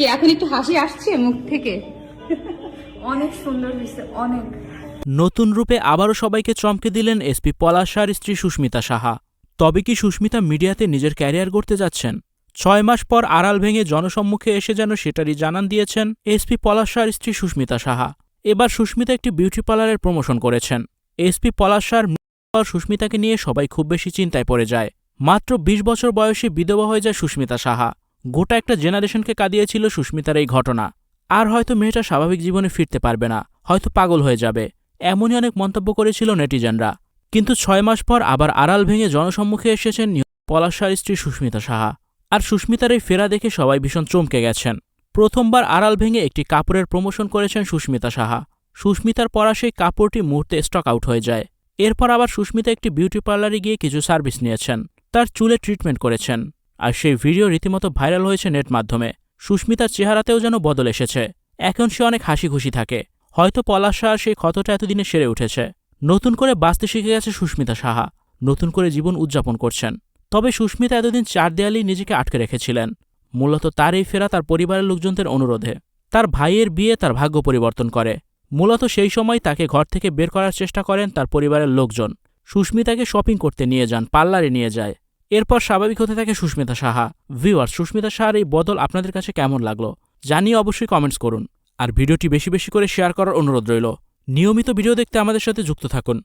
কি এখন একটু হাসি আসছে মুখ থেকে? অনেক সুন্দর হয়েছে, অনেক। নতুন রূপে আবারও সবাইকে চমকে দিলেন এসপি পলাশ শাহর স্ত্রী সুস্মিতা সাহা। তবে কি সুস্মিতা মিডিয়াতে নিজের ক্যারিয়ার গড়তে যাচ্ছেন? 6 মাস পর আড়াল ভেঙে জনসম্মুখে এসে যেন সেটারই জানান দিয়েছেন এসপি পলাশ শাহর স্ত্রী সুস্মিতা সাহা। এবার সুস্মিতা একটি বিউটি পার্লারের প্রমোশন করেছেন। এসপি পলাশ শাহর সুস্মিতাকে নিয়ে সবাই খুব বেশি চিন্তায় পড়ে যায়। মাত্র ২০ বছর বয়সে বিধবা হয়ে যায় সুস্মিতা সাহা। গোটা একটা জেনারেশনকে কাঁদিয়েছিল সুস্মিতার এই ঘটনা। আর হয়তো মেয়েটা স্বাভাবিক জীবনে ফিরতে পারবে না, হয়তো পাগল হয়ে যাবে, এমনই অনেক মন্তব্য করেছিল নেটিজেনরা। কিন্তু 6 মাস পর আবার আড়াল ভেঙে জনসম্মুখে এসেছেন পলাশ শাহর স্ত্রী সুস্মিতা সাহা। আর সুস্মিতার এই ফেরা দেখে সবাই ভীষণ চমকে গেছেন। প্রথমবার আড়াল ভেঙে একটি কাপড়ের প্রমোশন করেছেন সুস্মিতা সাহা। সুস্মিতার পরা সেই কাপড়টি মুহূর্তে স্টক আউট হয়ে যায়। এরপর আবার সুস্মিতা একটি বিউটি পার্লারে গিয়ে কিছু সার্ভিস নিয়েছেন, তার চুলে ট্রিটমেন্ট করেছেন। আর সেই ভিডিও রীতিমতো ভাইরাল হয়েছে নেট মাধ্যমে। সুস্মিতার চেহারাতেও যেন বদল এসেছে, এখন সে অনেক হাসি খুশি থাকে। হয়তো পলাশ শাহর সেই ক্ষতটা এতদিনে সেরে উঠেছে। নতুন করে বাঁচতে শিখে গেছে সুস্মিতা সাহা, নতুন করে জীবন উদযাপন করছেন। তবে সুস্মিতা এতদিন 4 দেয়ালেই নিজেকে আটকে রেখেছিলেন। মূলত তার এই ফেরা তার পরিবারের লোকজনদের অনুরোধে। তার ভাইয়ের বিয়ে তার ভাগ্য পরিবর্তন করে। মূলত সেই সময় তাকে ঘর থেকে বের করার চেষ্টা করেন তার পরিবারের লোকজন। সুস্মিতাকে শপিং করতে নিয়ে যান, পার্লারে নিয়ে যায়। এরপর স্বাভাবিক হতে থাকে সুস্মিতা সাহা। ভিউয়ার্স, সুস্মিতা সাহার এই বদল আপনাদের কাছে কেমন লাগলো জানিয়ে অবশ্যই কমেন্টস করুন। আর ভিডিওটি বেশি বেশি করে শেয়ার করার অনুরোধ রইল। নিয়মিত ভিডিও দেখতে আমাদের সাথে যুক্ত থাকুন।